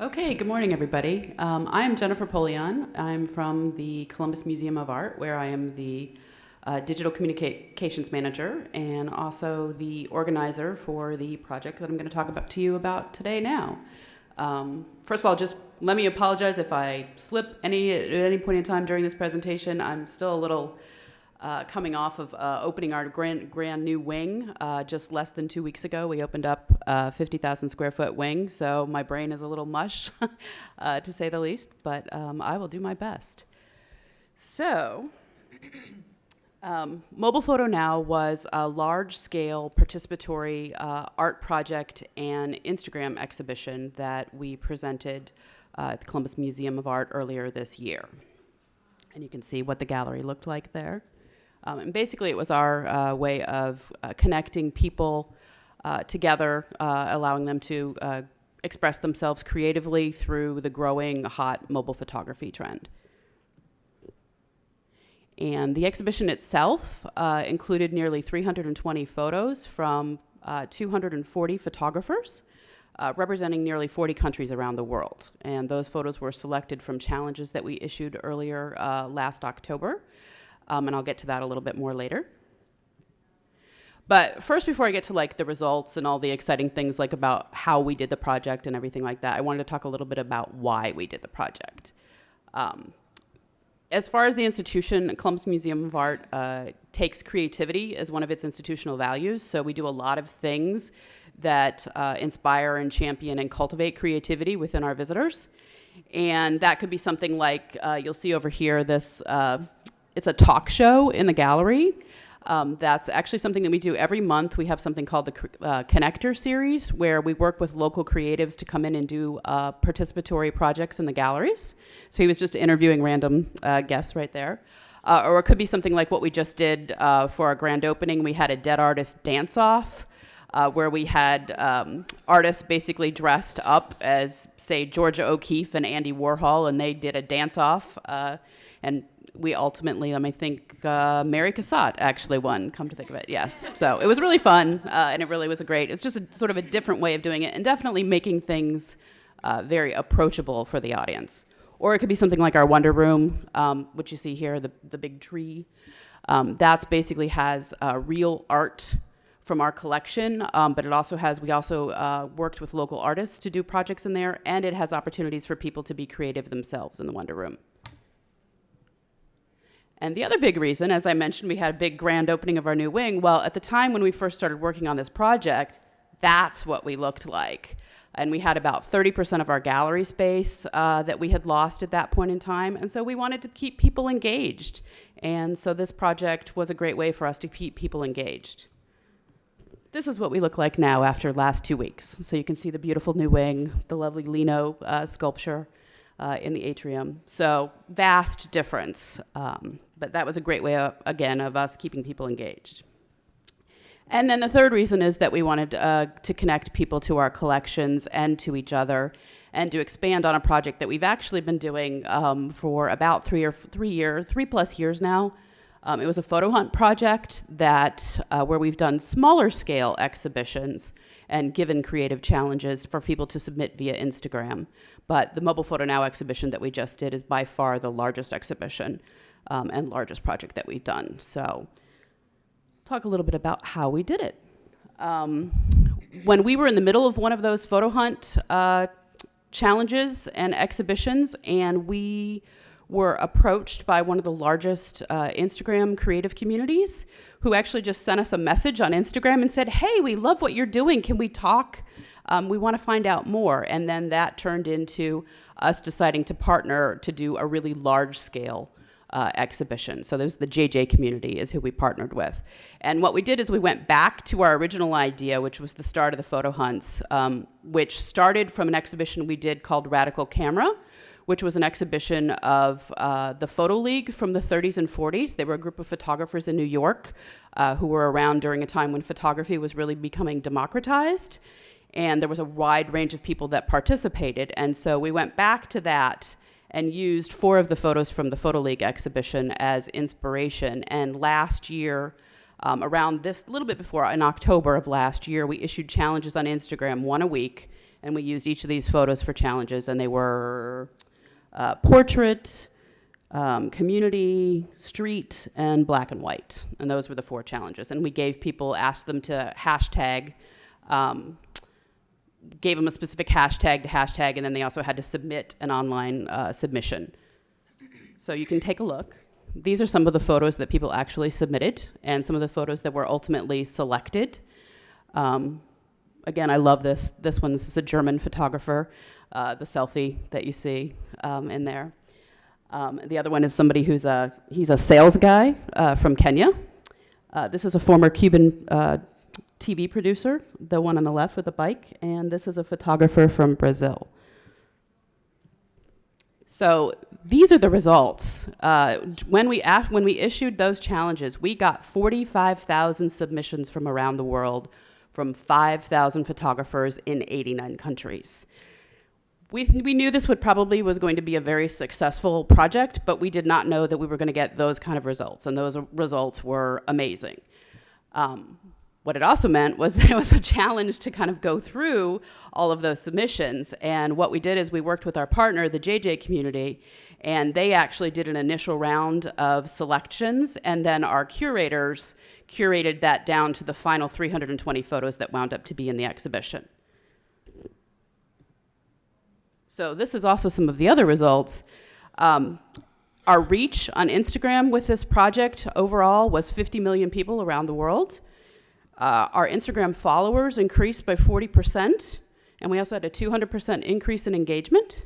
Okay, good morning, everybody. I am Jennifer Polion. I'm from the Columbus Museum of Art, where I am the digital communications manager and also the organizer for the project that I'm going to talk to you about today now. First of all, just let me apologize if I slip at any point in time during this presentation. I'm still a little coming off of opening our brand new wing just less than 2 weeks ago. We opened up a 50,000 square foot wing, so my brain is a little mush, to say the least, but I will do my best. So, Mobile Photo Now was a large-scale participatory art project and Instagram exhibition that we presented at the Columbus Museum of Art earlier this year. And you can see what the gallery looked like there. And basically, it was our way of connecting people together, allowing them to express themselves creatively through the growing hot mobile photography trend. And the exhibition itself included nearly 320 photos from 240 photographers, representing nearly 40 countries around the world. And those photos were selected from challenges that we issued earlier last October. And I'll get to that a little bit more later. But first, before I get to the results and all the exciting things about how we did the project and everything like that, I wanted to talk a little bit about why we did the project. As far as the institution, Columbus Museum of Art takes creativity as one of its institutional values. So we do a lot of things that inspire and champion and cultivate creativity within our visitors. And that could be something like, you'll see over here, this it's a talk show in the gallery. That's actually something that we do every month. We have something called the Connector Series, where we work with local creatives to come in and do participatory projects in the galleries. So he was just interviewing random guests right there. Or it could be something like what we just did for our grand opening. We had a dead artist dance-off, where we had artists basically dressed up as, say, Georgia O'Keeffe and Andy Warhol, and they did a dance-off. And we ultimately, I think, Mary Cassatt actually won, come to think of it, yes. So it was really fun, and it really was it's just a sort of a different way of doing it, and definitely making things very approachable for the audience. Or it could be something like our Wonder Room, which you see here, the big tree. That basically has real art from our collection, but we also worked with local artists to do projects in there, and it has opportunities for people to be creative themselves in the Wonder Room. And the other big reason, as I mentioned, we had a big grand opening of our new wing. Well, at the time when we first started working on this project, that's what we looked like. And we had about 30% of our gallery space that we had lost at that point in time. And so we wanted to keep people engaged. And so this project was a great way for us to keep people engaged. This is what we look like now after the last 2 weeks. So you can see the beautiful new wing, the lovely Lino sculpture in the atrium. So vast difference. But that was a great way, again, of us keeping people engaged. And then the third reason is that we wanted to connect people to our collections and to each other, and to expand on a project that we've actually been doing for about 3+ years now. It was a photo hunt project that where we've done smaller scale exhibitions and given creative challenges for people to submit via Instagram. But the Mobile Photo Now exhibition that we just did is by far the largest exhibition and largest project that we've done. So talk a little bit about how we did it. When we were in the middle of one of those photo hunt challenges and exhibitions, and we were approached by one of the largest Instagram creative communities, who actually just sent us a message on Instagram and said, "Hey, we love what you're doing. Can we talk? We want to find out more." And then that turned into us deciding to partner to do a really large-scale exhibition. So there's the JJ community is who we partnered with. And what we did is we went back to our original idea, which was the start of the photo hunts, which started from an exhibition we did called Radical Camera, which was an exhibition of the Photo League from the 30s and 40s. They were a group of photographers in New York who were around during a time when photography was really becoming democratized. And there was a wide range of people that participated. And so we went back to that and used 4 of the photos from the Photo League exhibition as inspiration. And last year, around this, a little bit before, in October of last year, we issued challenges on Instagram, 1 a week, And we used each of these photos for challenges, and they were portrait, community, street, and black and white. And those were the 4 challenges. And we gave people, asked them to hashtag, gave them a specific hashtag to hashtag, and then they also had to submit an online submission. So you can take a look. These are some of the photos that people actually submitted, and some of the photos that were ultimately selected. Again, I love this. This is a German photographer, the selfie that you see in there. The other one is somebody he's a sales guy from Kenya. This is a former Cuban TV producer, the one on the left with the bike, and this is a photographer from Brazil. So these are the results. When we issued those challenges, we got 45,000 submissions from around the world, from 5,000 photographers in 89 countries. We knew this was going to be a very successful project, but we did not know that we were going to get those kind of results, and those results were amazing. What it also meant was that it was a challenge to kind of go through all of those submissions. And what we did is we worked with our partner, the JJ community, and they actually did an initial round of selections, and then our curators curated that down to the final 320 photos that wound up to be in the exhibition. So this is also some of the other results. Our reach on Instagram with this project overall was 50 million people around the world. Our Instagram followers increased by 40%, and we also had a 200% increase in engagement.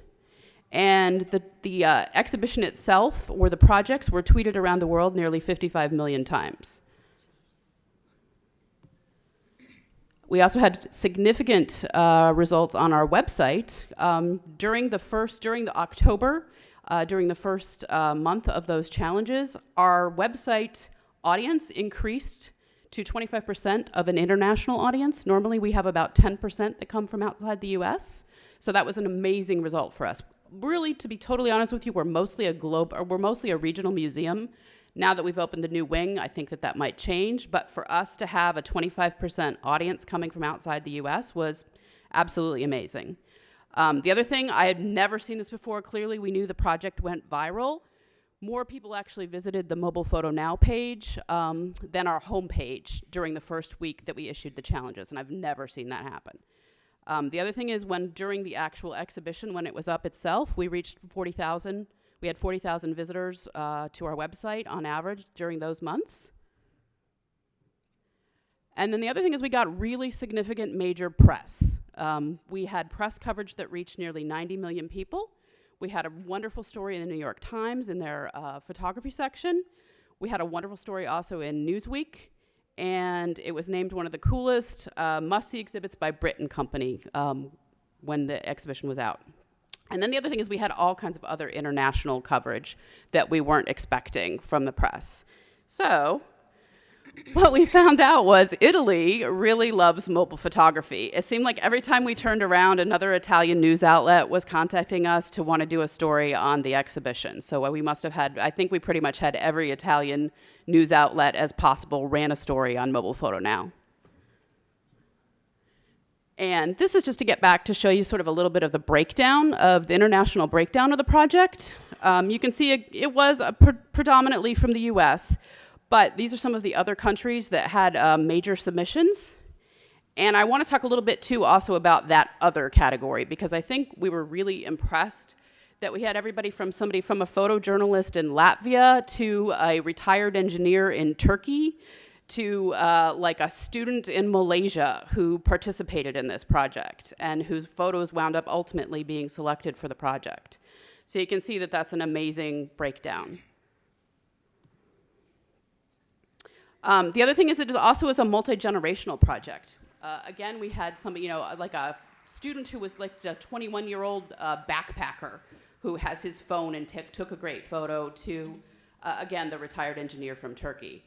And the exhibition itself, or the projects, were tweeted around the world nearly 55 million times. We also had significant results on our website. During the first month of those challenges, our website audience increased to 25% of an international audience. Normally we have about 10% that come from outside the US. So that was an amazing result for us. Really, to be totally honest with you, we're mostly a regional museum. Now that we've opened the new wing, I think that might change. But for us to have a 25% audience coming from outside the US was absolutely amazing. The other thing, I had never seen this before. Clearly, we knew the project went viral. More people actually visited the Mobile Photo Now page than our homepage during the first week that we issued the challenges, and I've never seen that happen. The other thing is during the actual exhibition, when it was up itself, we reached 40,000. We had 40,000 visitors to our website on average during those months. And then the other thing is we got really significant major press. We had press coverage that reached nearly 90 million people. We had a wonderful story in the New York Times in their photography section. We had a wonderful story also in Newsweek, and it was named one of the coolest must-see exhibits by Brit & Company when the exhibition was out. And then the other thing is we had all kinds of other international coverage that we weren't expecting from the press. So what we found out was Italy really loves mobile photography. It seemed like every time we turned around, another Italian news outlet was contacting us to want to do a story on the exhibition. So we must have had, I think we pretty much had every Italian news outlet as possible ran a story on Mobile Photo Now. And this is just to get back to show you sort of a little bit of the breakdown of the international breakdown of the project. You can see it was predominantly from the US, but these are some of the other countries that had major submissions. And I want to talk a little bit, too, also about that other category, because I think we were really impressed that we had everybody from somebody from a photojournalist in Latvia to a retired engineer in Turkey to like a student in Malaysia who participated in this project and whose photos wound up ultimately being selected for the project. So you can see that that's an amazing breakdown. The other thing is it also is a multi-generational project. Again, we had somebody, like a student who was like a 21-year-old backpacker who has his phone and took a great photo to, again, the retired engineer from Turkey.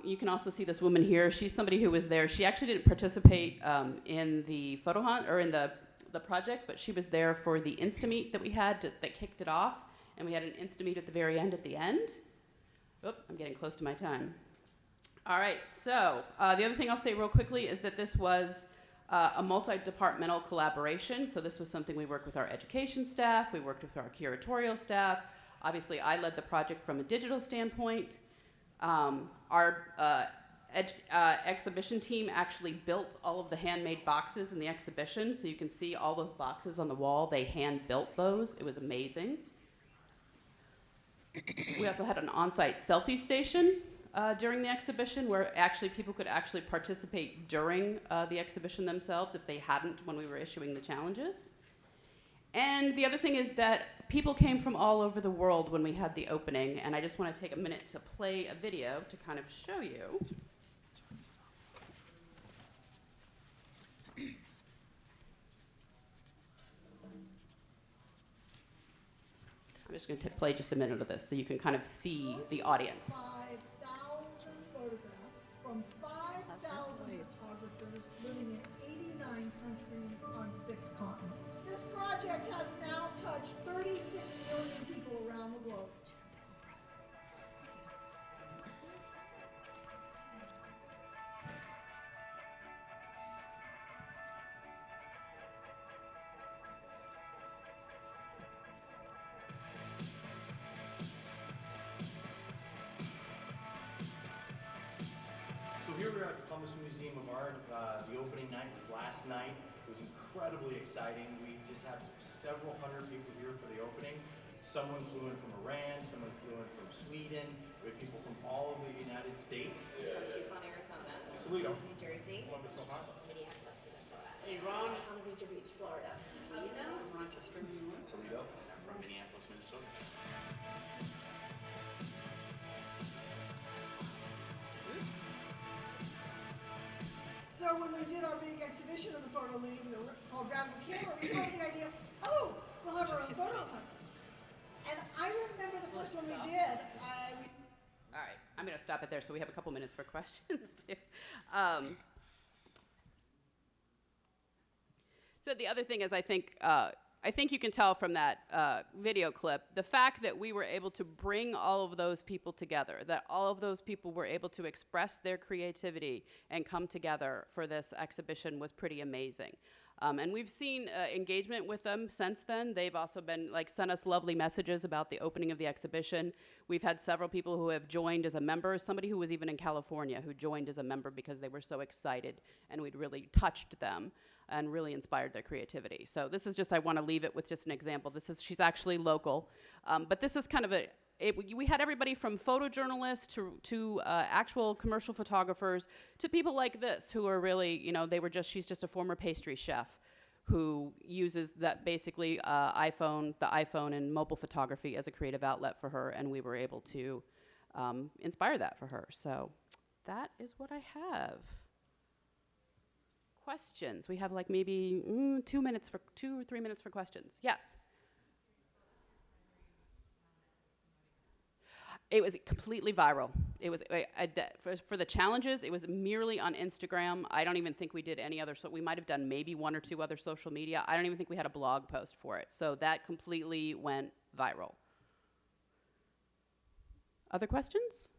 You can also see this woman here. She's somebody who was there. She actually didn't participate in the photo hunt or in the project, but she was there for the Insta-meet that we had that kicked it off, and we had an Insta-meet at the very end at the end. Oh, I'm getting close to my time. All right, so the other thing I'll say real quickly is that this was A multi-departmental collaboration. So this was something we worked with our education staff, we worked with our curatorial staff. Obviously, I led the project from a digital standpoint. Our exhibition team actually built all of the handmade boxes in the exhibition. So you can see all those boxes on the wall. They hand built those. It was amazing. We also had an on-site selfie station during the exhibition where actually people could actually participate during the exhibition themselves if they hadn't when we were issuing the challenges. And the other thing is that people came from all over the world when we had the opening, and I just want to take a minute to play a video to kind of show you. I'm just going to play just a minute of this so you can kind of see the audience. 5,000 photographs from 5,000 photographers living in 89 countries on 6 continents. This project has now touched 36 million people around the globe. Here we are at the Columbus Museum of Art. The opening night was last night. It was incredibly exciting. We just had several hundred people here for the opening. Someone flew in from Iran, someone flew in from Sweden. We had people from all over the United States. From Tucson, Arizona. Toledo. New Jersey. Columbus, Ohio. Minneapolis, Minnesota. Iran. Palm Beach Beach, Florida. Toledo. Rochester, New York. Toledo. From Minneapolis, Minnesota. So when we did our big exhibition of the Photo League, we were called Grab the Camera, we had the idea, oh, we'll have our own photo hunt. And I remember the first one we did. All right, I'm going to stop it there so we have a couple minutes for questions too. So the other thing is I think you can tell from that video clip, the fact that we were able to bring all of those people together, that all of those people were able to express their creativity and come together for this exhibition was pretty amazing. And we've seen engagement with them since then. They've also been sent us lovely messages about the opening of the exhibition. We've had several people who have joined as a member, somebody who was even in California who joined as a member because they were so excited and we'd really touched them and really inspired their creativity. So this is just, I want to leave it with just an example. She's actually local, but this is kind of we had everybody from photojournalists to actual commercial photographers to people like this who are really, she's just a former pastry chef who uses that basically the iPhone and mobile photography as a creative outlet for her, and we were able to inspire that for her. So that is what I have. Questions? We have maybe 2 or 3 minutes for questions. Yes. It was completely viral. It was for the challenges. It was merely on Instagram. I don't even think we did any other. So we might have done maybe 1 or 2 other social media. I don't even think we had a blog post for it. So that completely went viral. Other questions?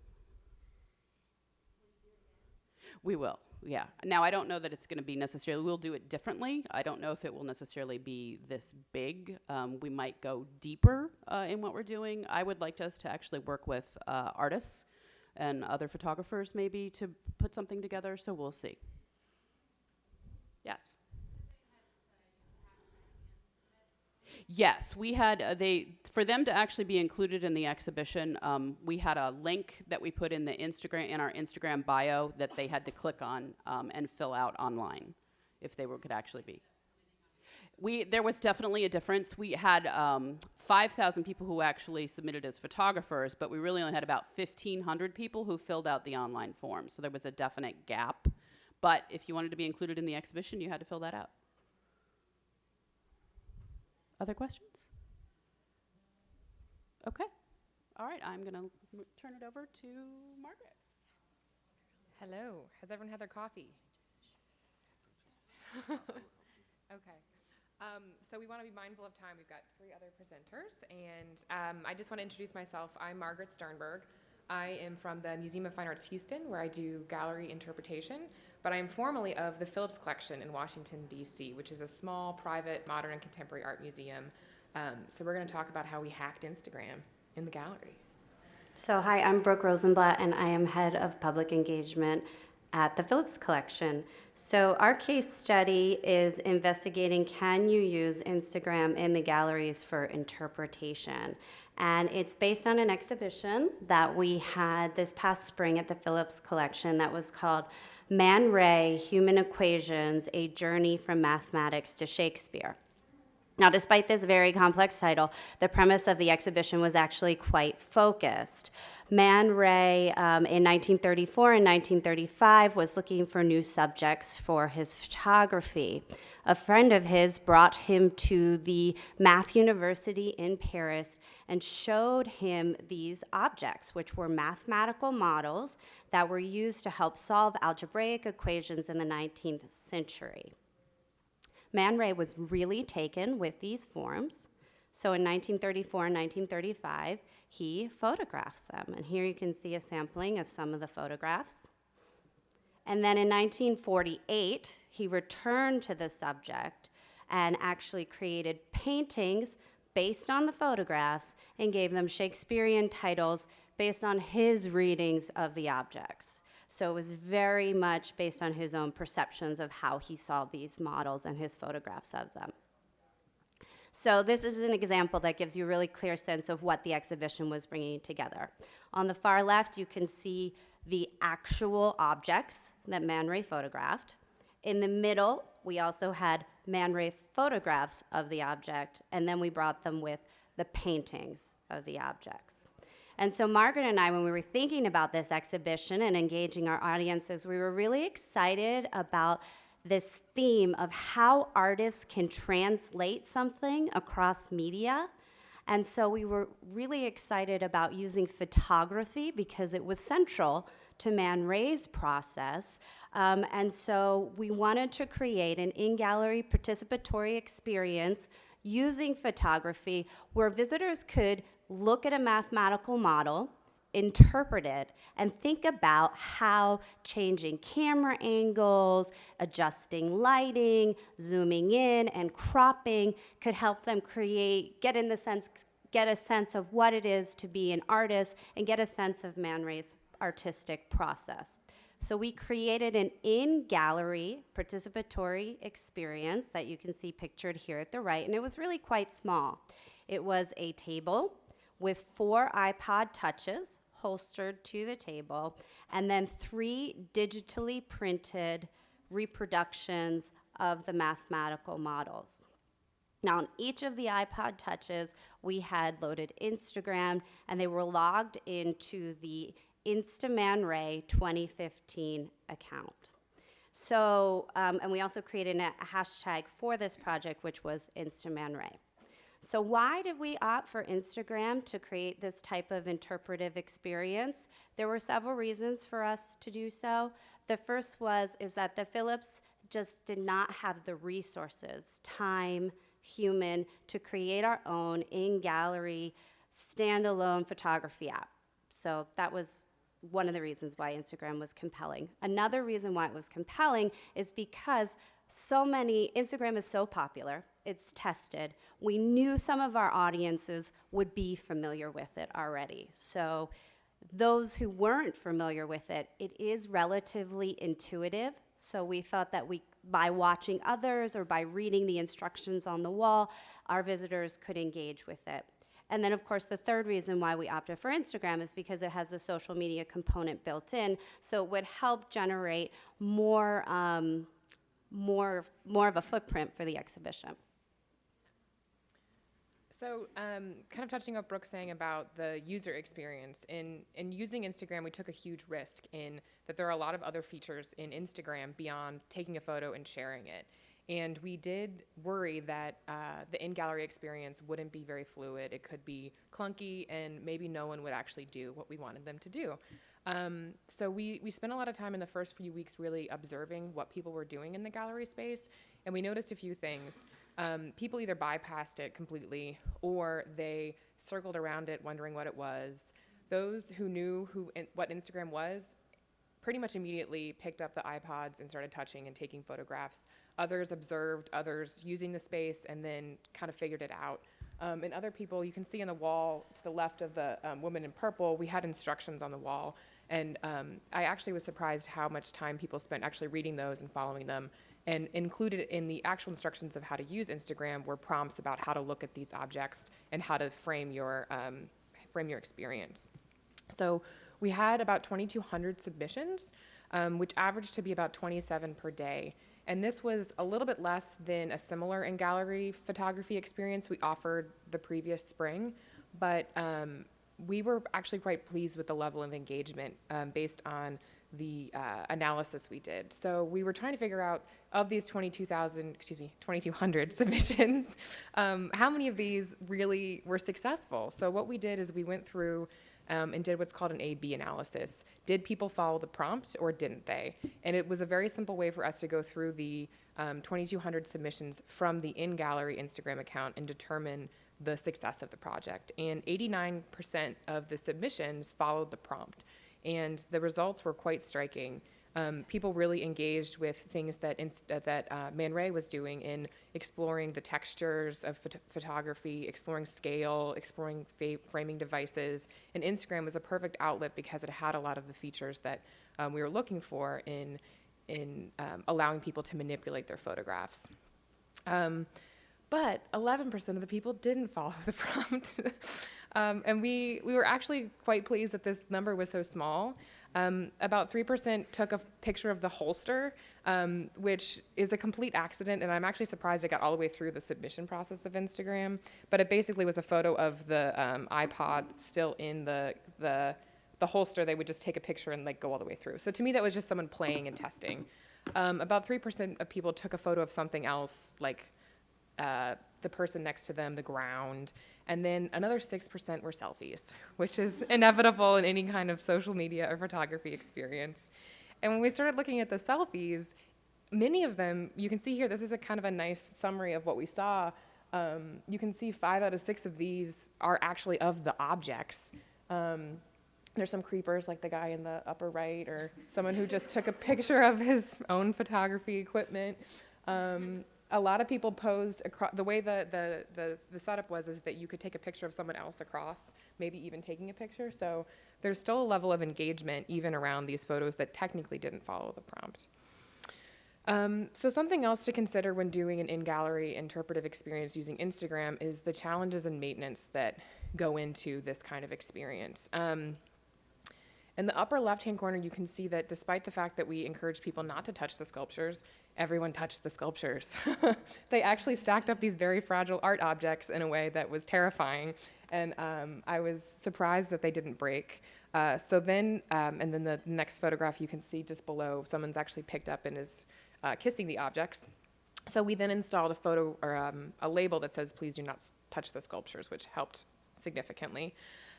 We will. Yeah. Now, I don't know that it's going to be necessarily, we'll do it differently. I don't know if it will necessarily be this big. We might go deeper in what we're doing. I would like us to actually work with artists and other photographers maybe to put something together, so we'll see. Yes. Yes, we had for them to actually be included in the exhibition. We had a link that we put in our Instagram bio that they had to click on and fill out online if they could actually be. There was definitely a difference. We had 5,000 people who actually submitted as photographers, but we really only had about 1,500 people who filled out the online form. So there was a definite gap. But if you wanted to be included in the exhibition, you had to fill that out. Other questions? Okay. All right, I'm going to turn it over to Margaret. Hello. Has everyone had their coffee? Okay. So we want to be mindful of time. We've got 3 other presenters, and I just want to introduce myself. I'm Margaret Sternbergh. I am from the Museum of Fine Arts Houston, where I do gallery interpretation. but I am formally of the Phillips Collection in Washington, D.C., which is a small, private, modern, and contemporary art museum. So we're going to talk about how we hacked Instagram in the gallery. So hi, I'm Brooke Rosenblatt, and I am head of public engagement at the Phillips Collection. So our case study is investigating, can you use Instagram in the galleries for interpretation? And it's based on an exhibition that we had this past spring at the Phillips Collection that was called Man Ray, Human Equations, A Journey from Mathematics to Shakespeare. Now, despite this very complex title, the premise of the exhibition was actually quite focused. Man Ray, in 1934 and 1935, was looking for new subjects for his photography. A friend of his brought him to the Math University in Paris and showed him these objects, which were mathematical models that were used to help solve algebraic equations in the 19th century. Man Ray was really taken with these forms. So in 1934 and 1935, he photographed them. And here you can see a sampling of some of the photographs. And then in 1948, he returned to the subject and actually created paintings based on the photographs and gave them Shakespearean titles based on his readings of the objects. So it was very much based on his own perceptions of how he saw these models and his photographs of them. So this is an example that gives you a really clear sense of what the exhibition was bringing together. On the far left, you can see the actual objects that Man Ray photographed. In the middle, we also had Man Ray photographs of the object, and then we brought them with the paintings of the objects. And so Margaret and I, when we were thinking about this exhibition and engaging our audiences, we were really excited about this theme of how artists can translate something across media. And so we were really excited about using photography because it was central to Man Ray's process. And so we wanted to create an in-gallery participatory experience using photography where visitors could look at a mathematical model, interpret it, and think about how changing camera angles, adjusting lighting, zooming in, and cropping could help them get a sense of what it is to be an artist and get a sense of Man Ray's artistic process. So we created an in-gallery participatory experience that you can see pictured here at the right, and it was really quite small. It was a table with 4 iPod touches holstered to the table, and then 3 digitally printed reproductions of the mathematical models. Now, on each of the iPod touches, we had loaded Instagram, and they were logged into the Man Ray 2015 account. So, and we also created a hashtag for this project, which was Man Ray. So why did we opt for Instagram to create this type of interpretive experience? There were several reasons for us to do so. The first is that the Phillips just did not have the resources, time, human, to create our own in-gallery, standalone photography app. So that was one of the reasons why Instagram was compelling. Another reason why it was compelling is because Instagram is so popular, it's tested. We knew some of our audiences would be familiar with it already. So those who weren't familiar with it, it is relatively intuitive. So we thought that by watching others or by reading the instructions on the wall, our visitors could engage with it. And then, of course, the third reason why we opted for Instagram is because it has the social media component built in, so it would help generate more of a footprint for the exhibition. So kind of touching on what Brooke's saying about the user experience, in using Instagram, we took a huge risk in that there are a lot of other features in Instagram beyond taking a photo and sharing it. And we did worry that the in-gallery experience wouldn't be very fluid. It could be clunky, and maybe no one would actually do what we wanted them to do. So we spent a lot of time in the first few weeks really observing what people were doing in the gallery space, and we noticed a few things. People either bypassed it completely, or they circled around it wondering what it was. Those who knew what Instagram was pretty much immediately picked up the iPods and started touching and taking photographs. Others observed others using the space and then kind of figured it out. And other people, you can see on the wall to the left of the woman in purple, we had instructions on the wall. And I actually was surprised how much time people spent actually reading those and following them. And included in the actual instructions of how to use Instagram were prompts about how to look at these objects and how to frame your experience. So we had about 2,200 submissions, which averaged to be about 27 per day. And this was a little bit less than a similar in-gallery photography experience we offered the previous spring, but we were actually quite pleased with the level of engagement based on the analysis we did. So we were trying to figure out, of these 2,200 submissions, how many of these really were successful. So what we did is we went through and did what's called an A/B analysis. Did people follow the prompt or didn't they? And it was a very simple way for us to go through the 2,200 submissions from the in-gallery Instagram account and determine the success of the project. And 89% of the submissions followed the prompt. And the results were quite striking. People really engaged with things that Man Ray was doing in exploring the textures of photography, exploring scale, exploring framing devices. And Instagram was a perfect outlet because it had a lot of the features that we were looking for in allowing people to manipulate their photographs. But 11% of the people didn't follow the prompt. And we were actually quite pleased that this number was so small. About 3% took a picture of the holster, which is a complete accident, and I'm actually surprised it got all the way through the submission process of Instagram. But it basically was a photo of the iPod still in the holster. They would just take a picture and go all the way through. So to me, that was just someone playing and testing. About 3% of people took a photo of something else, the person next to them, the ground, and then another 6% were selfies, which is inevitable in any kind of social media or photography experience. And when we started looking at the selfies, many of them, you can see here, this is a kind of a nice summary of what we saw. You can see 5 out of 6 of these are actually of the objects. There's some creepers like the guy in the upper right, or someone who just took a picture of his own photography equipment. A lot of people posed across. The way the setup was is that you could take a picture of someone else across, maybe even taking a picture. So there's still a level of engagement even around these photos that technically didn't follow the prompt. So something else to consider when doing an in-gallery interpretive experience using Instagram is the challenges and maintenance that go into this kind of experience. In the upper left-hand corner, you can see that despite the fact that we encouraged people not to touch the sculptures, everyone touched the sculptures. They actually stacked up these very fragile art objects in a way that was terrifying, and I was surprised that they didn't break. And then the next photograph you can see just below, someone's actually picked up and is kissing the objects. So we then installed a photo or a label that says, "Please do not touch the sculptures," which helped significantly.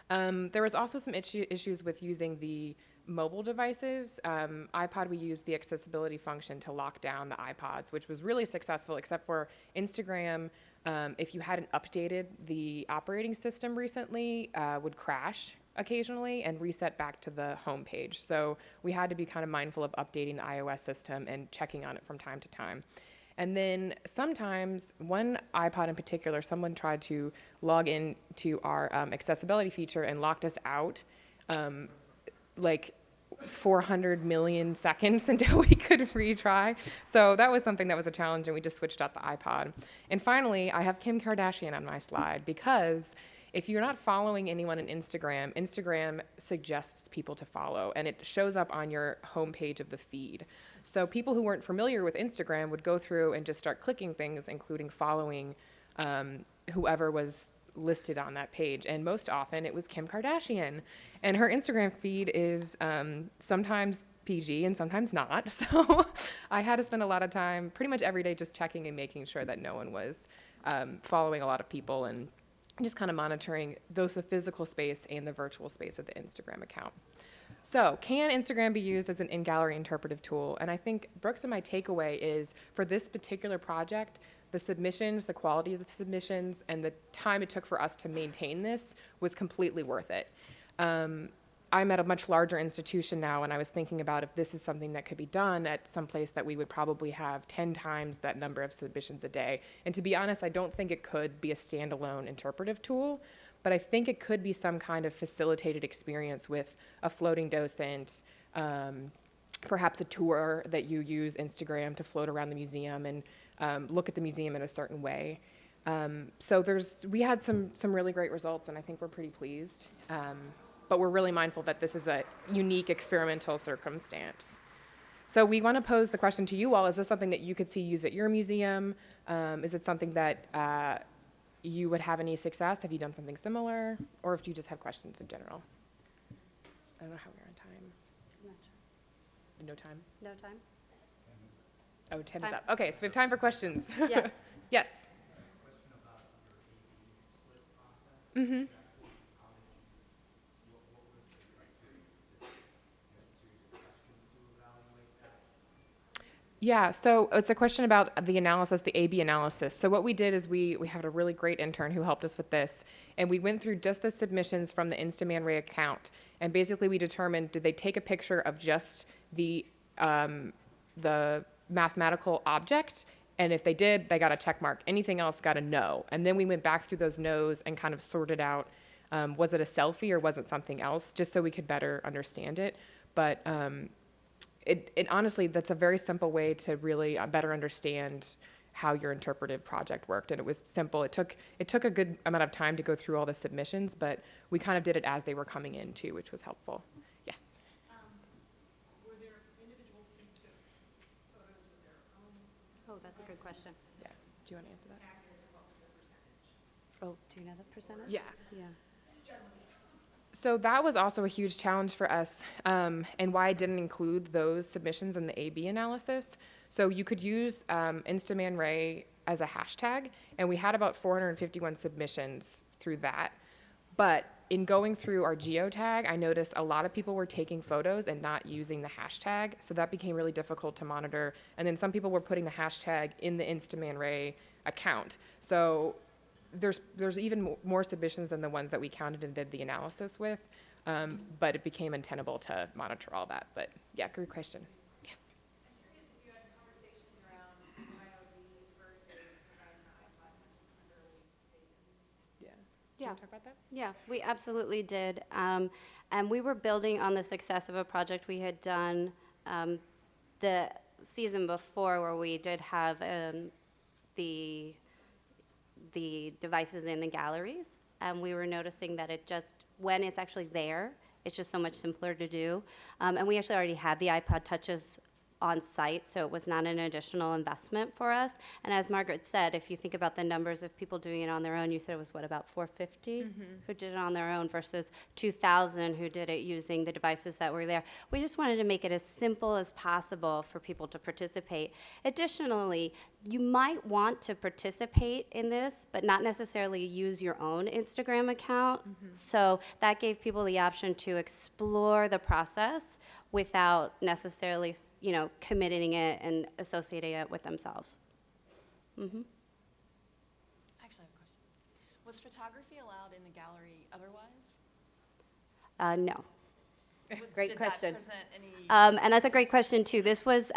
There was also some issues with using the mobile devices. iPod, we used the accessibility function to lock down the iPods, which was really successful, except for Instagram. If you hadn't updated the operating system recently, would crash occasionally and reset back to the home page. So we had to be kind of mindful of updating the iOS system and checking on it from time to time. And then sometimes, one iPod in particular, someone tried to log in to our accessibility feature and locked us out 400 million seconds until we could retry. So that was something that was a challenge, and we just switched out the iPod. And finally, I have Kim Kardashian on my slide, because if you're not following anyone on Instagram, Instagram suggests people to follow, and it shows up on your homepage of the feed. So people who weren't familiar with Instagram would go through and just start clicking things, including following whoever was listed on that page. And most often it was Kim Kardashian. And her Instagram feed is sometimes PG and sometimes not. So I had to spend a lot of time, pretty much every day, just checking and making sure that no one was following a lot of people, and just kind of monitoring both the physical space and the virtual space of the Instagram account. So can Instagram be used as an in-gallery interpretive tool? And I think Brooke's and my takeaway is, for this particular project, the submissions, the quality of the submissions, and the time it took for us to maintain this was completely worth it. I'm at a much larger institution now, and I was thinking about if this is something that could be done at some place that we would probably have 10 times that number of submissions a day. And to be honest, I don't think it could be a standalone interpretive tool, but I think it could be some kind of facilitated experience with a floating docent, perhaps a tour that you use Instagram to float around the museum and look at the museum in a certain way. So we had some really great results, and I think we're pretty pleased. But we're really mindful that this is a unique experimental circumstance. So we want to pose the question to you all: is this something that you could see used at your museum? Is it something that you would have any success? Have you done something similar? Or if you just have questions in general? I don't know how we're on time. I'm not sure. No time? No time? Oh, 10 is Time. up. Okay, so we have time for questions. Yes. Yes. Mm-hmm. Yeah, so it's a question about the analysis, the A/B analysis. So what we did is we had a really great intern who helped us with this, and we went through just the submissions from the Instaman Ray account, and basically we determined, did they take a picture of just the mathematical object, and if they did, they got a check mark. Anything else got a no. And then we went back through those no's and kind of sorted out, was it a selfie or was it something else, just so we could better understand it. But it honestly, that's a very simple way to really better understand how your interpretive project worked. And it was simple. It took a good amount of time to go through all the submissions, but we kind of did it as they were coming in too, which was helpful. Yes. Were there individuals who took photos with their own? Oh, that's a good question. Yeah. Do you want to answer that? What was the percentage? Oh, do you know the percentage? Yeah. Yeah. So that was also a huge challenge for us, and why I didn't include those submissions in the A/B analysis. So you could use Instaman Ray as a hashtag, and we had about 451 submissions through that. But in going through our geotag, I noticed a lot of people were taking photos and not using the hashtag, so that became really difficult to monitor. And then some people were putting the hashtag in the Instaman Ray account. So there's even more submissions than the ones that we counted and did the analysis with, but it became untenable to monitor all that. But yeah, good question. Yes. I'm curious if you had conversations around IOD versus providing the iPod touches under Yeah. Do Yeah. you want to talk about that? Yeah, we absolutely did. And we were building on the success of a project we had done the season before, where we did have the devices in the galleries. And we were noticing that it just, when it's actually there, it's just so much simpler to do. And we actually already had the iPod touches on site, so it was not an additional investment for us. And as Margaret said, if you think about the numbers of people doing it on their own, you said it was, what, about 450 who did it on their own versus 2,000 who did it using the devices that were there. We just wanted to make it as simple as possible for people to participate. Additionally, you might want to participate in this, but not necessarily use your own Instagram account. So that gave people the option to explore the process without necessarily, committing it and associating it with themselves. I actually have a question. Was photography allowed in the gallery otherwise? No. Great question. Did that present any? And that's a great question, too. This was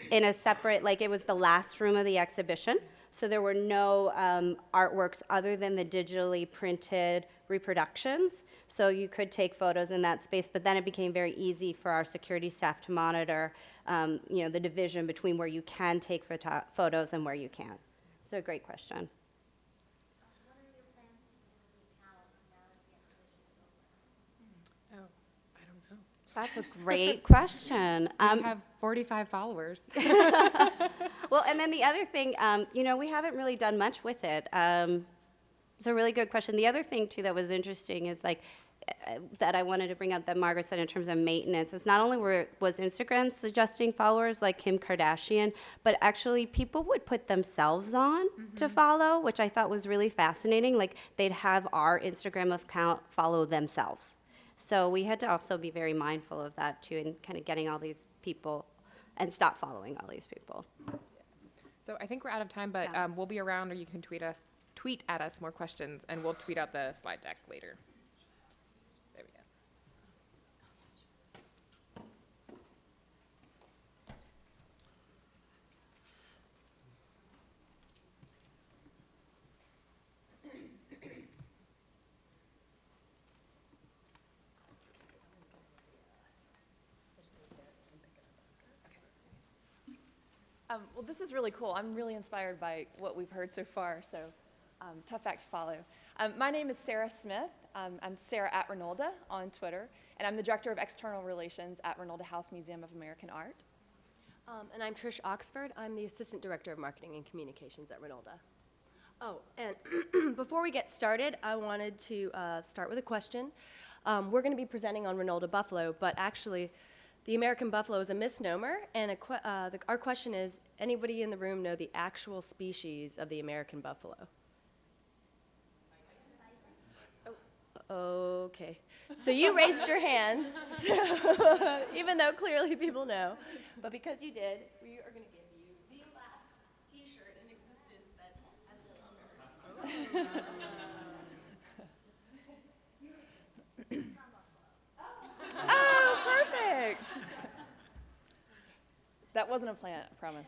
in a separate, it was the last room of the exhibition. So there were no artworks other than the digitally printed reproductions. So you could take photos in that space, but then it became very easy for our security staff to monitor, the division between where you can take photos and where you can't. So a great question. What are your plans with the account now that the exhibition is over? Oh, I don't know. That's a great question. We have 45 followers. Well, and then the other thing, we haven't really done much with it. It's a really good question. The other thing, too, that was interesting is that I wanted to bring up that Margaret said in terms of maintenance. It's not only was Instagram suggesting followers like Kim Kardashian, but actually people would put themselves on to follow, which I thought was really fascinating. They'd have our Instagram account follow themselves. So we had to also be very mindful of that, too, and kind of getting all these people and stop following all these people. So I think we're out of time, but Yeah. We'll be around, or you can tweet at us more questions, and we'll tweet out the slide deck later. There we go. Well, this is really cool. I'm really inspired by what we've heard so far, so tough act to follow. My name is Sarah Smith. I'm Sarah at Renolda on Twitter, and I'm the Director of External Relations at Renolda House Museum of American Art. And I'm Trish Oxford. I'm the Assistant Director of Marketing and Communications at Renolda. Oh, and before we get started, I wanted to start with a question. We're going to be presenting on Renolda buffalo, but actually, the American buffalo is a misnomer, and our question is, anybody in the room know the actual species of the American buffalo? Okay, so you raised your hand, so even though clearly people know, but because you did, we are going to give you the last T-shirt in existence that has the logo. Oh, perfect! That wasn't a plan, I promise.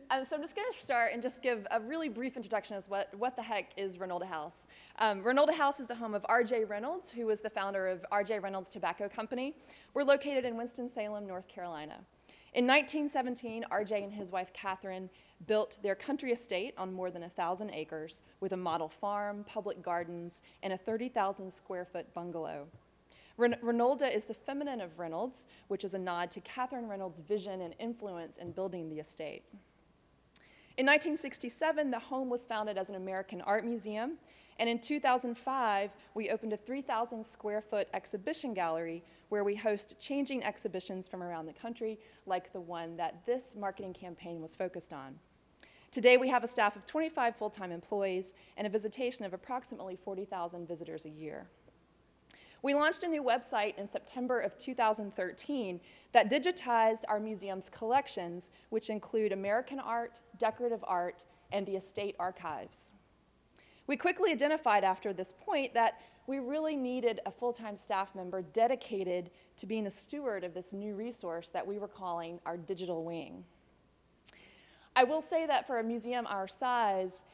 So I'm just going to start and just give a really brief introduction as what the heck is Renolda House. Renolda House is the home of R.J. Reynolds, who was the founder of R.J. Reynolds Tobacco Company. We're located in Winston-Salem, North Carolina. In 1917, R.J. and his wife Catherine built their country estate on more than 1,000 acres with a model farm, public gardens, and a 30,000 square foot bungalow. Renolda is the feminine of Reynolds, which is a nod to Catherine Reynolds' vision and influence in building the estate. In 1967, the home was founded as an American art museum, and in 2005, we opened a 3,000 square foot exhibition gallery where we host changing exhibitions from around the country, like the one that this marketing campaign was focused on. Today, we have a staff of 25 full-time employees and a visitation of approximately 40,000 visitors a year. We launched a new website in September of 2013 that digitized our museum's collections, which include American art, decorative art, and the estate archives. We quickly identified after this point that we really needed a full-time staff member dedicated to being the steward of this new resource that we were calling our digital wing. I will say that for a museum our size,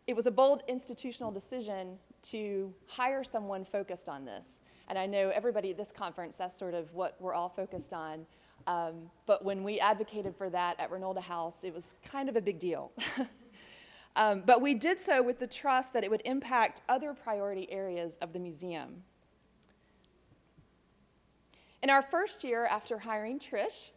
it was a bold institutional decision to hire someone focused on this. And I know everybody at this conference, that's sort of what we're all focused on. But when we advocated for that at Renolda House, it was kind of a big deal. But we did so with the trust that it would impact other priority areas of the museum. In our first year after hiring Trish,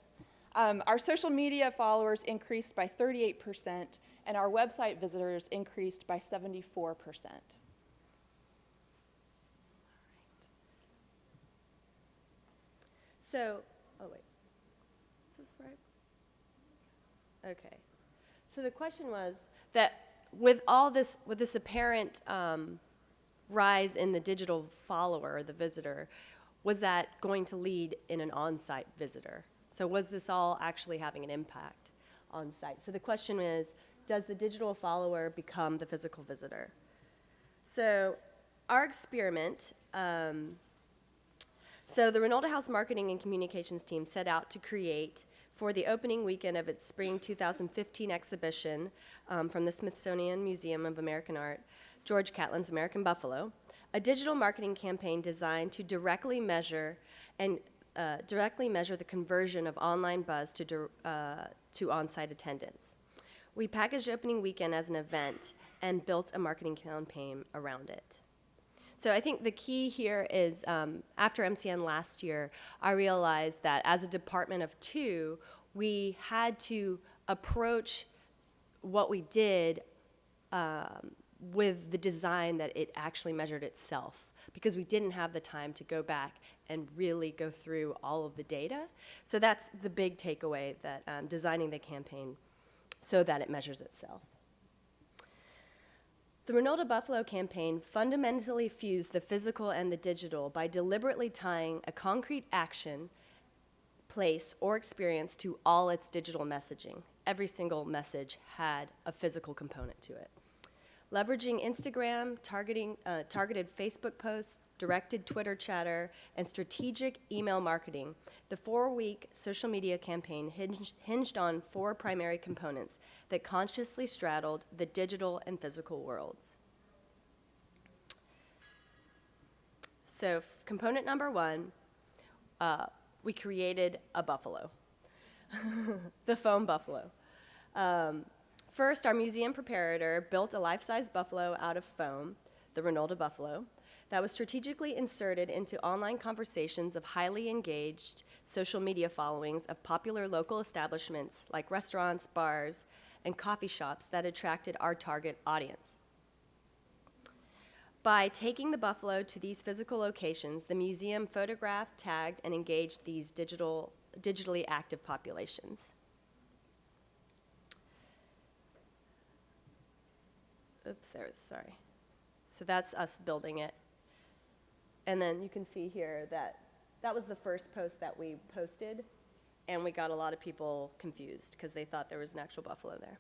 our social media followers increased by 38%, and our website visitors increased by 74%. So, oh wait, is this right? Okay. So the question was that with this apparent rise in the digital follower, or the visitor, was that going to lead in an on-site visitor? So was this all actually having an impact on site? So the question is, does the digital follower become the physical visitor? So our experiment, so the Renolda House Marketing and Communications team set out to create, for the opening weekend of its spring 2015 exhibition from the Smithsonian Museum of American Art, George Catlin's American Buffalo, a digital marketing campaign designed to directly measure the conversion of online buzz to on-site attendance. We packaged opening weekend as an event and built a marketing campaign around it. So I think the key here is, after MCN last year, I realized that as a department of two, we had to approach what we did with the design that it actually measured itself, because we didn't have the time to go back and really go through all of the data. So that's the big takeaway, that designing the campaign so that it measures itself. The Renolda Buffalo campaign fundamentally fused the physical and the digital by deliberately tying a concrete action, place, or experience to all its digital messaging. Every single message had a physical component to it. Leveraging Instagram, targeted Facebook posts, directed Twitter chatter, and strategic email marketing, the 4-week social media campaign hinged on 4 primary components that consciously straddled the digital and physical worlds. So component number 1, we created a buffalo. the foam buffalo. First, our museum preparator built a life-size buffalo out of foam, the Ronaldo buffalo, that was strategically inserted into online conversations of highly engaged social media followings of popular local establishments like restaurants, bars, and coffee shops that attracted our target audience. By taking the buffalo to these physical locations, the museum photographed, tagged, and engaged these digitally active populations. Sorry. So that's us building it. And then you can see here that was the first post that we posted, and we got a lot of people confused because they thought there was an actual buffalo there.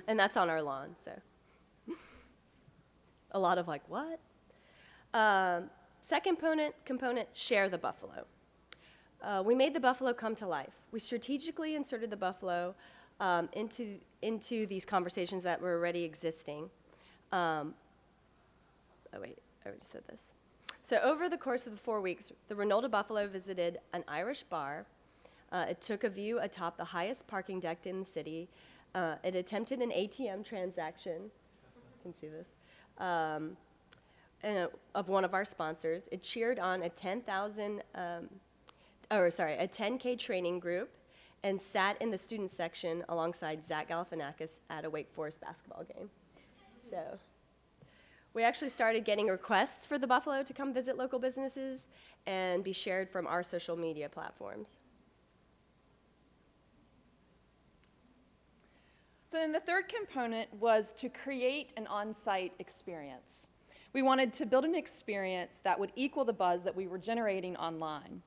And that's on our lawn, so. A lot of like, what? Second component, share the buffalo. We made the buffalo come to life. We strategically inserted the buffalo into these conversations that were already existing. Oh wait, I already said this. So over the course of the 4 weeks, the Ronaldo buffalo visited an Irish bar. It took a view atop the highest parking deck in the city. It attempted an ATM transaction. You can see this. Of one of our sponsors. It cheered on a 10K training group and sat in the student section alongside Zach Galifianakis at a Wake Forest basketball game. So we actually started getting requests for the buffalo to come visit local businesses and be shared from our social media platforms. So then the third component was to create an on-site experience. We wanted to build an experience that would equal the buzz that we were generating online.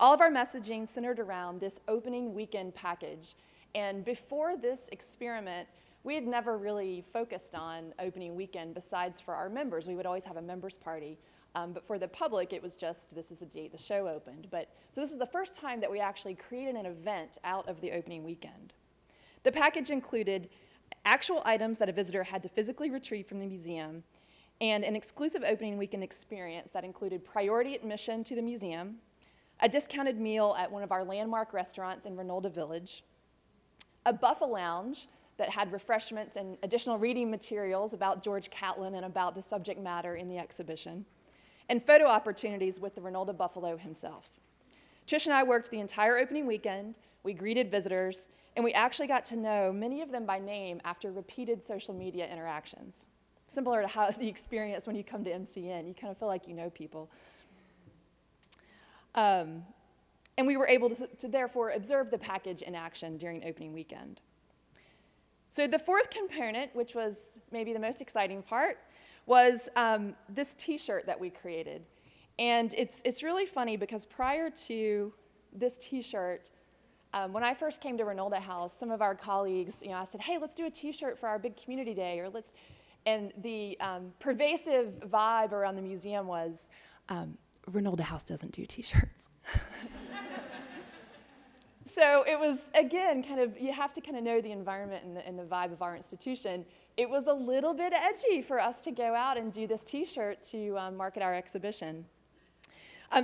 All of our messaging centered around this opening weekend package. And before this experiment, we had never really focused on opening weekend besides for our members. We would always have a members party. But for the public, it was just, this is the date the show opened. So this was the first time that we actually created an event out of the opening weekend. The package included actual items that a visitor had to physically retrieve from the museum and an exclusive opening weekend experience that included priority admission to the museum, a discounted meal at one of our landmark restaurants in Ronaldo Village, a buffet lounge that had refreshments and additional reading materials about George Catlin and about the subject matter in the exhibition, and photo opportunities with the Ronaldo buffalo himself. Trish and I worked the entire opening weekend. We greeted visitors, and we actually got to know many of them by name after repeated social media interactions. Similar to how the experience when you come to MCN, you kind of feel like you know people. And we were able to therefore observe the package in action during opening weekend. So the fourth component, which was maybe the most exciting part, was this t-shirt that we created. And it's really funny because prior to this t-shirt, when I first came to Ronaldo House, some of our colleagues, I said, hey, let's do a t-shirt for our big community day, and the pervasive vibe around the museum was, Ronaldo House doesn't do t-shirts. So it was, again, you have to kind of know the environment and the vibe of our institution. It was a little bit edgy for us to go out and do this t-shirt to market our exhibition.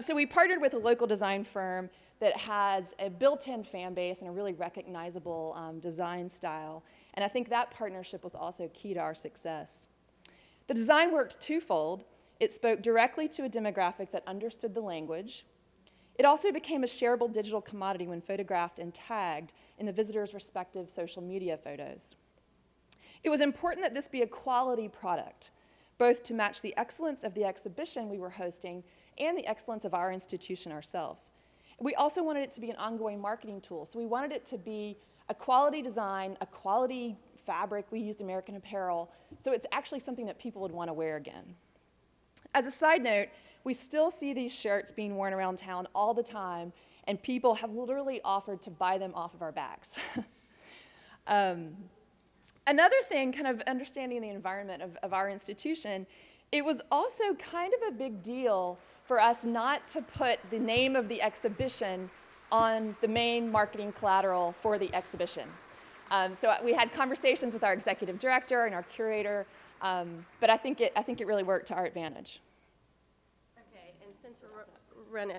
So we partnered with a local design firm that has a built-in fan base and a really recognizable design style. And I think that partnership was also key to our success. The design worked twofold. It spoke directly to a demographic that understood the language. It also became a shareable digital commodity when photographed and tagged in the visitors' respective social media photos. It was important that this be a quality product, both to match the excellence of the exhibition we were hosting and the excellence of our institution ourselves. We also wanted it to be an ongoing marketing tool, so we wanted it to be a quality design, a quality fabric. We used American Apparel, so it's actually something that people would want to wear again. As a side note, we still see these shirts being worn around town all the time, and people have literally offered to buy them off of our backs. Another thing, kind of understanding the environment of our institution, it was also kind of a big deal for us not to put the name of the exhibition on the main marketing collateral for the exhibition. So we had conversations with our executive director and our curator, but I think it really worked to our advantage. Okay, and Since we're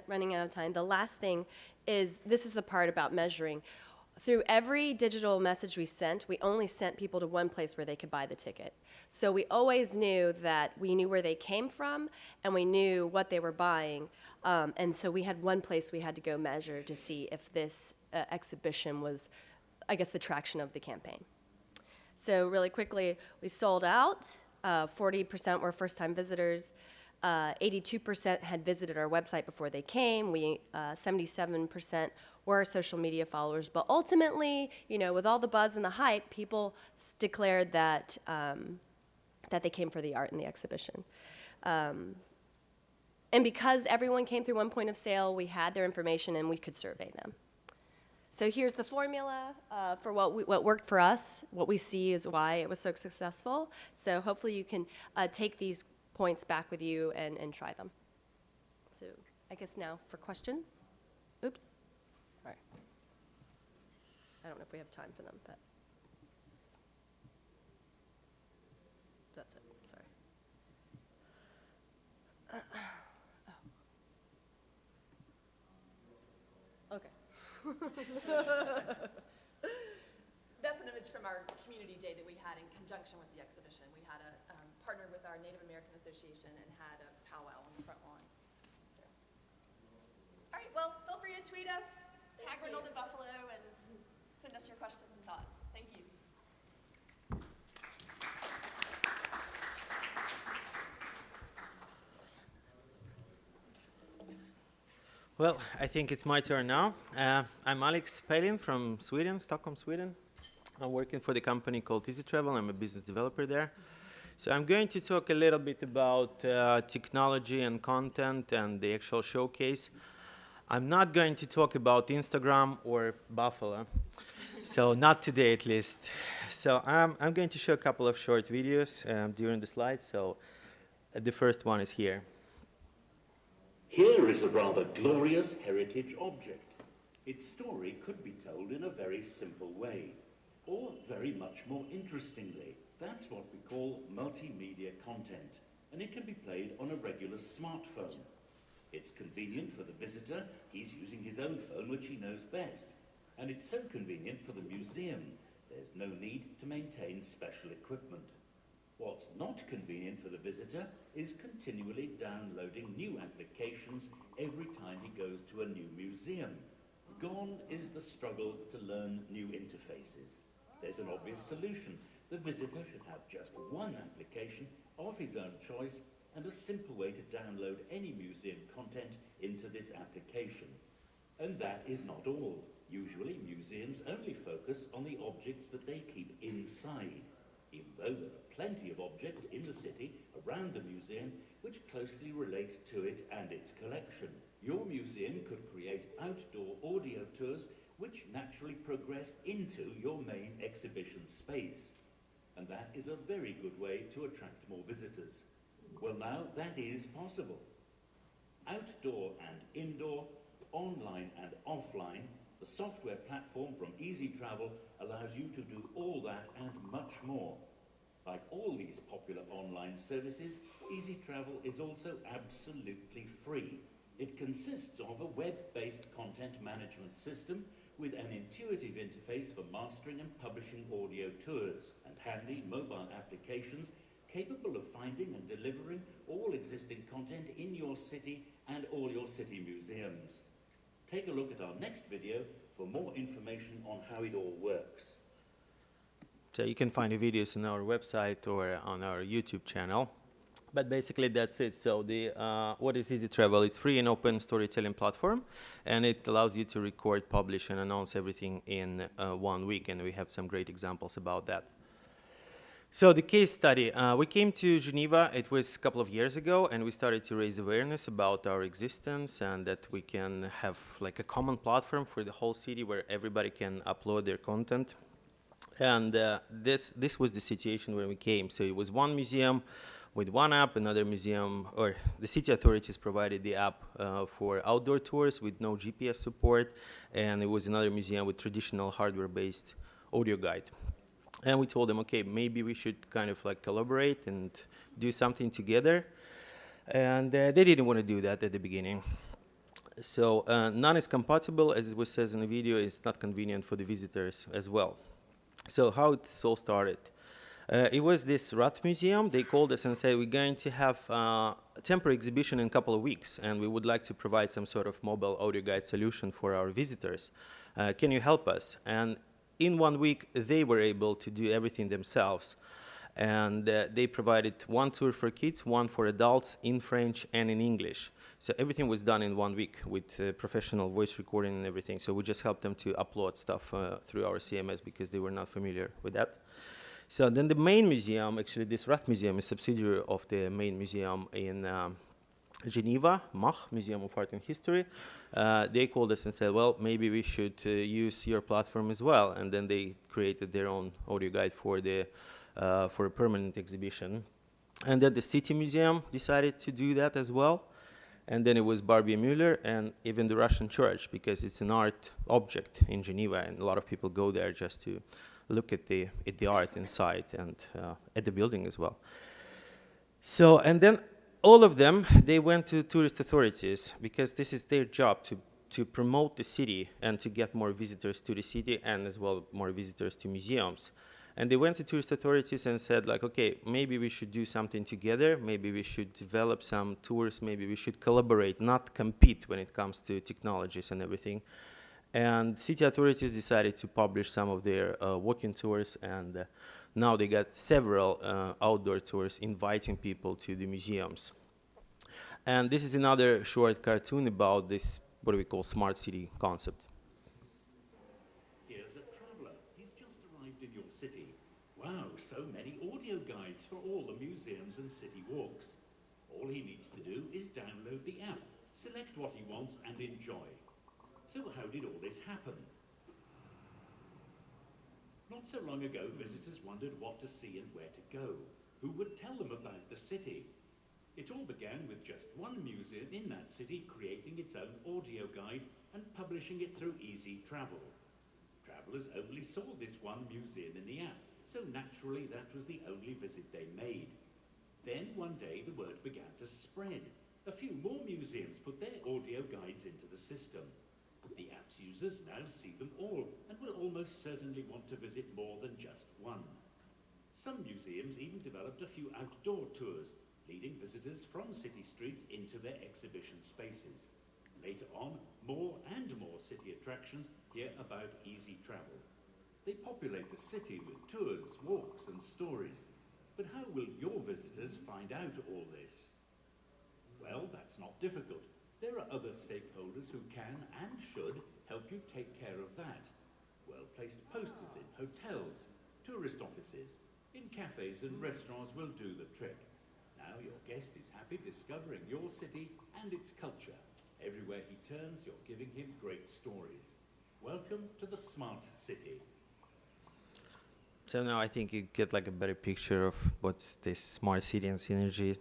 running out of time, the last thing is, this is the part about measuring. Through every digital message we sent, we only sent people to one place where they could buy the ticket. So we always knew that we knew where they came from and we knew what they were buying. And so we had one place we had to go measure to see if this exhibition was, I guess, the traction of the campaign. So really quickly, we sold out. 40% were first-time visitors. 82% had visited our website before they came. 77% were social media followers. But ultimately, you know, with all the buzz and the hype, people declared that that they came for the art in the exhibition. And because everyone came through one point of sale, we had their information and we could survey them. So here's the formula for what worked for us. What we see is why it was so successful. So hopefully you can take these points back with you and try them. So I guess now for questions. Oops, sorry. I don't know if we have time for them, but that's it, sorry. Okay. That's an image from our community day that we had in conjunction with the exhibition. We had partnered with our Native American Association and had a powwow on the front lawn. So. All right, well, feel free to tweet us, tag Reynolds Buffalo, and send us your questions and thoughts. Thank you. Well, I think it's my turn now. I'm Alex Palin from Sweden, Stockholm, Sweden. I'm working for the company called izi.TRAVEL. I'm a business developer there. So I'm going to talk a little bit about technology and content and the actual showcase. I'm not going to talk about Instagram or Buffalo, so not today at least. So I'm going to show a couple of short videos during the slides. So the first one is here. Here is a rather glorious heritage object. Its story could be told in a very simple way, or very much more interestingly. That's what we call multimedia content, and it can be played on a regular smartphone. It's convenient for the visitor. He's using his own phone, which he knows best. And it's so convenient for the museum. There's no need to maintain special equipment. What's not convenient for the visitor is continually downloading new applications every time he goes to a new museum. Gone is the struggle to learn new interfaces. There's an obvious solution. The visitor should have just one application of his own choice and a simple way to download any museum content into this application. And that is not all. Usually, museums only focus on the objects that they keep inside, even though there are plenty of objects in the city around the museum which closely relate to it and its collection. Your museum could create outdoor audio tours which naturally progress into your main exhibition space. And that is a very good way to attract more visitors. Well, now that is possible. Outdoor and indoor, online and offline, the software platform from izi.TRAVEL allows you to do all that and much more. Like all these popular online services, izi.TRAVEL is also absolutely free. It consists of a web-based content management system with an intuitive interface for mastering and publishing audio tours, and handy mobile applications capable of finding and delivering all existing content in your city and all your city museums. Take a look at our next video for more information on how it all works. So you can find the videos on our website or on our YouTube channel. But basically that's it. So what is izi.TRAVEL? It's free and open storytelling platform, and it allows you to record, publish, and announce everything in 1 week, and we have some great examples about that. So the case study, we came to Geneva, it was a couple of years ago, and we started to raise awareness about our existence and that we can have like a common platform for the whole city where everybody can upload their content. And this was the situation where we came. So it was one museum with one app, another museum, or the city authorities provided the app for outdoor tours with no GPS support, and it was another museum with traditional hardware-based audio guide. And we told them, okay, maybe we should kind of like collaborate and do something together. And they didn't want to do that at the beginning. So none is compatible, as it was says in the video. It's not convenient for the visitors as well. So how it all started? It was this rat museum. They called us and said, we're going to have a temporary exhibition in a couple of weeks, and we would like to provide some sort of mobile audio guide solution for our visitors. Can you help us? And in 1 week, they were able to do everything themselves. And they provided one tour for kids, one for adults, in French and in English. So everything was done in 1 week with professional voice recording and everything. So we just helped them to upload stuff through our CMS because they were not familiar with that. So then the main museum, actually this rat museum, is a subsidiary of the main museum in Geneva, MACH, Museum of Art and History. They called us and said, well, maybe we should use your platform as well. And then they created their own audio guide for a permanent exhibition. And then the City Museum decided to do that as well. And then it was Barbie Müller and even the Russian Church, because it's an art object in Geneva, and a lot of people go there just to look at the art inside and at the building as well. So, and then all of them, they went to tourist authorities, because this is their job to promote the city and to get more visitors to the city, and as well more visitors to museums. And they went to tourist authorities and said, like, okay, maybe we should do something together. Maybe we should develop some tours. Maybe we should collaborate, not compete when it comes to technologies and everything. And city authorities decided to publish some of their walking tours. And now they got several outdoor tours inviting people to the museums. And this is another short cartoon about this, what we call smart city concept. Wow, so many audio guides for all the museums and city walks. All he needs to do is download the app, select what he wants and enjoy. So how did all this happen? Not so long ago, visitors wondered what to see and where to go. Who would tell them about the city? It all began with just one museum in that city creating its own audio guide and publishing it through izi.TRAVEL. Travelers only saw this one museum in the app, so naturally that was the only visit they made. Then one day the word began to spread. A few more museums put their audio guides into the system. The app's users now see them all and will almost certainly want to visit more than just one. Some museums even developed a few outdoor tours, leading visitors from city streets into their exhibition spaces. Later on, more and more city attractions hear about izi.TRAVEL. They populate the city with tours, walks, and stories. But how will your visitors find out all this? Well, that's not difficult. There are other stakeholders who can and should help you take care of that. Well-placed posters in hotels, tourist offices, in cafes and restaurants will do the trick. Now your guest is happy discovering your city and its culture. Everywhere he turns, you're giving him great stories. Welcome to the smart city. So now I think you get like a better picture of what's this smart city and synergy.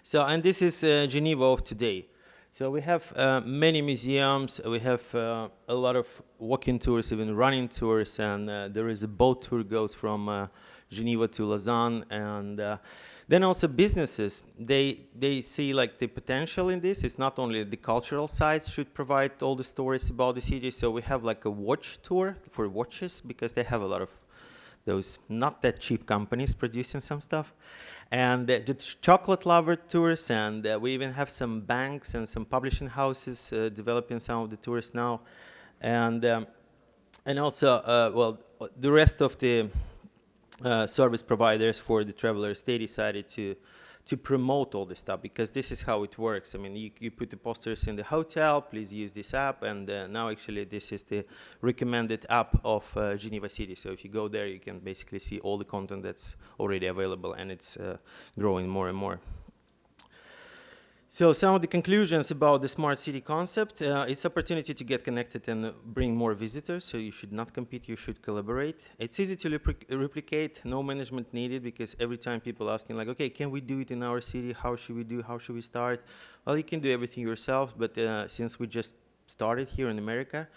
So, and this is Geneva of today. So we have many museums, we have a lot of walking tours, even running tours, and there is a boat tour goes from Geneva to Lausanne, and then also businesses, they see like the potential in this. It's not only the cultural sites should provide all the stories about the city, so we have like a watch tour for watches, because they have a lot of those not that cheap companies producing some stuff. And the chocolate lover tours, and we even have some banks and some publishing houses developing some of the tours now. And also, well, the rest of the service providers for the travelers, they decided to promote all this stuff, because this is how it works. I mean, you put the posters in the hotel, please use this app, and now actually this is the recommended app of Geneva City. So if you go there, you can basically see all the content that's already available, and it's growing more and more. So some of the conclusions about the smart city concept, it's opportunity to get connected and bring more visitors, so you should not compete, you should collaborate. It's easy to replicate, no management needed, because every time people asking like, okay, can we do it in our city? How should we do? How should we start? Well, you can do everything yourself, but since we just started here in America,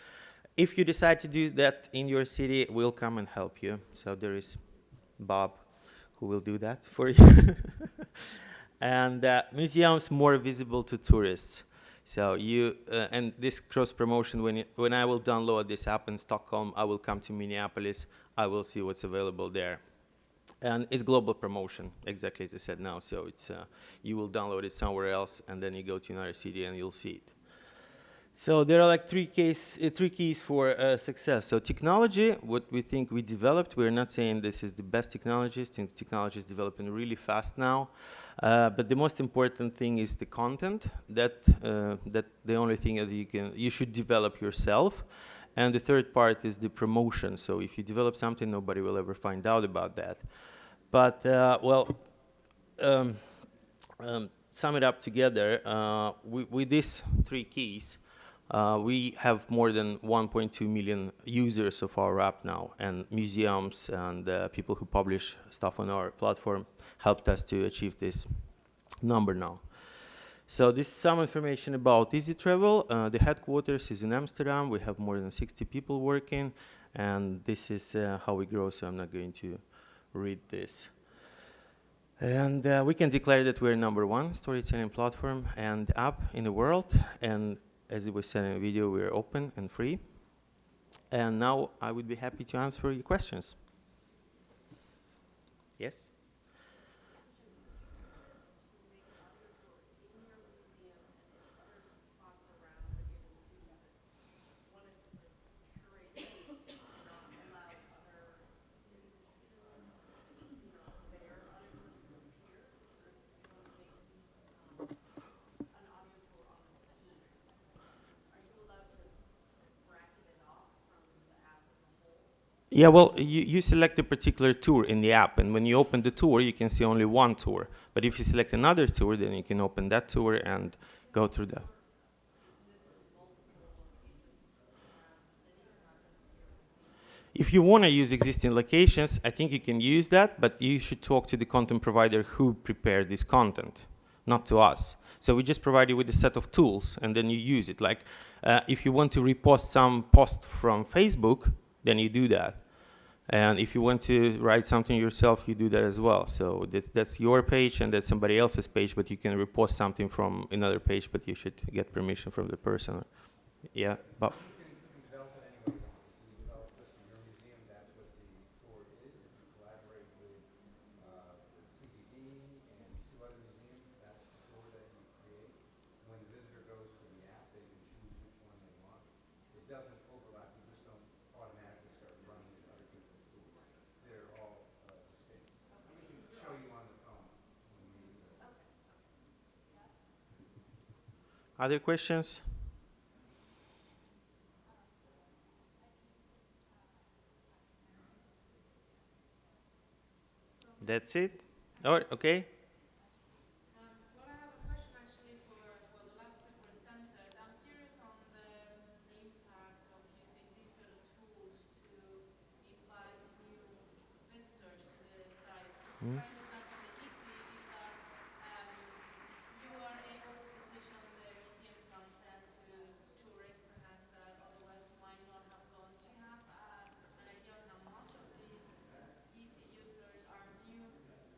if you decide to do that in your city, we'll come and help you. So there is Bob who will do that for you. and museums more visible to tourists. So you and this cross promotion, when I will download this app in Stockholm, I will come to Minneapolis, I will see what's available there. And it's global promotion, exactly as I said now. So it's you will download it somewhere else, and then you go to another city and you'll see it. So there are like three keys for success. So technology, what we think we developed, we're not saying this is the best technology. Technology is developing really fast now. But the most important thing is the content. That the only thing that you should develop yourself. And the third part is the promotion. So if you develop something, nobody will ever find out about that. But sum it up together, with these three keys, we have more than 1.2 million users of our app now, and museums and people who publish stuff on our platform helped us to achieve this number now. So this is some information about izi.TRAVEL. The headquarters is in Amsterdam. We have more than 60 people working, and this is how we grow, so I'm not going to read this. And we can declare that we're #1 storytelling platform and app in the world, and as it was said in the video, we're open and free. And now I would be happy to answer your questions. Yes? Yeah, well, you select a particular tour in the app, and when you open the tour, you can see only one tour. But if you select another tour, then you can open that tour and go through that. If you want to use existing locations, I think you can use that, but you should talk to the content provider who prepared this content, not to us. So we just provide you with a set of tools, and then you use it. Like, if you want to repost some post from Facebook, then you do that. And if you want to write something yourself, you do that as well. So that's your page and that's somebody else's page, but you can repost something from another page, but you should get permission from the person. Yeah, Bob. Other questions? That's it? All right, okay. Well, I have a question actually for the last two presenters. I'm curious on the impact of using these sort of tools to invite new visitors to the site. What I understand from the izi is that you are able to position the museum content to tourists perhaps that otherwise might not have gone to. You have an idea on how much of these izi users are new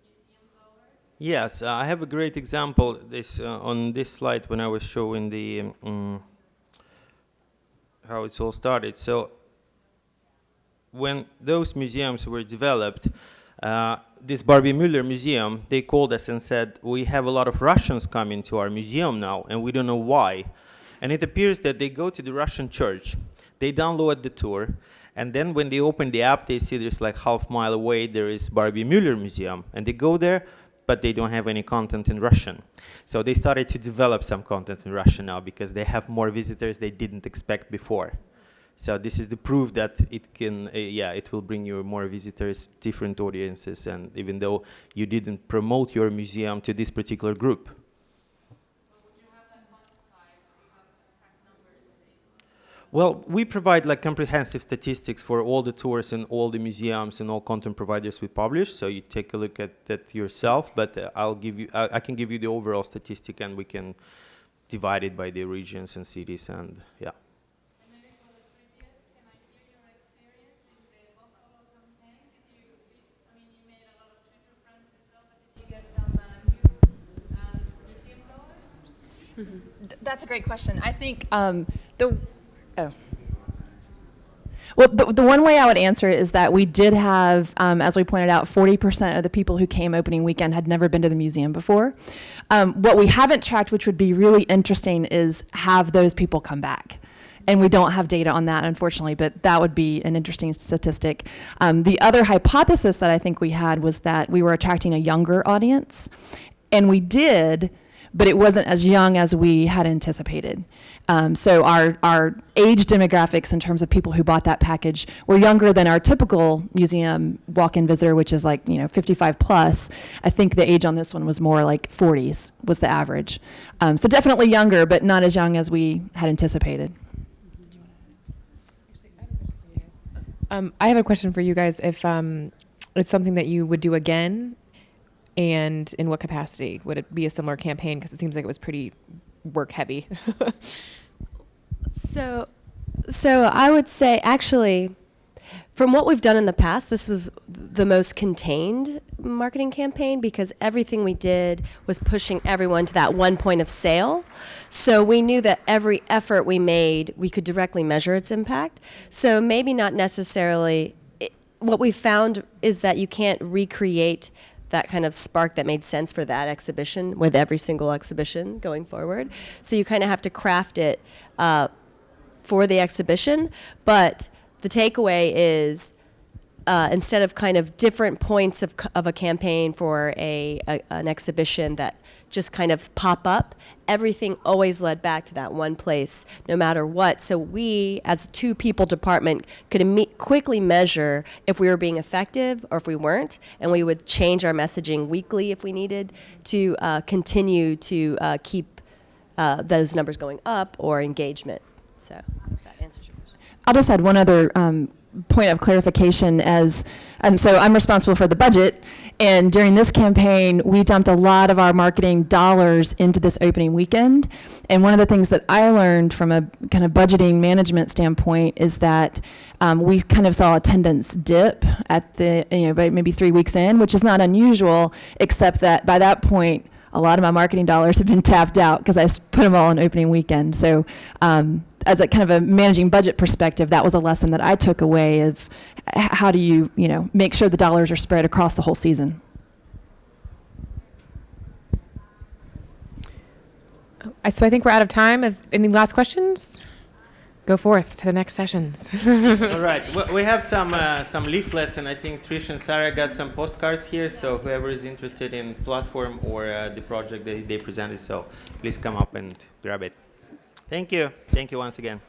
museum goers? Yes, I have a great example on this slide when I was showing the how it's all started. So when those museums were developed, this Barbie Müller museum, they called us and said, we have a lot of Russians coming to our museum now, and we don't know why. And it appears that they go to the Russian church, they download the tour, and then when they open the app, they see there's like half-mile away, there is Barbie Müller museum, and they go there, but they don't have any content in Russian. So they started to develop some content in Russian now because they have more visitors they didn't expect before. So this is the proof that it can, it will bring you more visitors, different audiences, and even though you didn't promote your museum to this particular group. Well, we provide like comprehensive statistics for all the tours and all the museums and all content providers we publish. So you take a look at that yourself, but I can give you the overall statistic and we can divide it by the regions and cities and yeah. And maybe for the previous, can I hear your experience in the Buffalo campaign? I mean, you made a lot of Twitter friends and stuff, but did you get some new That's a great question. I think Well, the one way I would answer it is that we did have, as we pointed out, 40% of the people who came opening weekend had never been to the museum before. What we haven't tracked, which would be really interesting, is have those people come back. And we don't have data on that, unfortunately, but that would be an interesting statistic. The other hypothesis that I think we had was that we were attracting a younger audience. And we did, but it wasn't as young as we had anticipated. So our age demographics in terms of people who bought that package were younger than our typical museum walk-in visitor, which is like 55 plus. I think the age on this one was more like 40s was the average. So definitely younger, but not as young as we had anticipated. I have a question for you guys. If it's something that you would do again, and in what capacity? Would it be a similar campaign? Because it seems like it was pretty work heavy. So I would say, actually, from what we've done in the past, this was the most contained marketing campaign because everything we did was pushing everyone to that one point of sale. So we knew that every effort we made, we could directly measure its impact. So maybe not necessarily, what we found is that you can't recreate that kind of spark that made sense for that exhibition with every single exhibition going forward. So you kind of have to craft it for the exhibition, but the takeaway is instead of kind of different points of a campaign for an exhibition that just kind of pop up, everything always led back to that one place, no matter what. So we, as a two-people department, could quickly measure if we were being effective or if we weren't, and we would change our messaging weekly if we needed to continue to keep those numbers going up or engagement. So that answers your question. I'll just add one other point of clarification as, so I'm responsible for the budget, and during this campaign, we dumped a lot of our marketing dollars into this opening weekend. And one of the things that I learned from a kind of budgeting management standpoint is that we kind of saw attendance dip at by maybe 3 weeks in, which is not unusual, except that by that point, a lot of my marketing dollars have been tapped out because I put them all on opening weekend. So as a kind of a managing budget perspective, that was a lesson that I took away of how do you, make sure the dollars are spread across the whole season. So I think we're out of time. Any last questions? Go forth to the next sessions. All right, well, we have some leaflets, and I think Trish and Sarah got some postcards here. So whoever is interested in platform or the project they presented, so please come up and grab it. Thank you once again.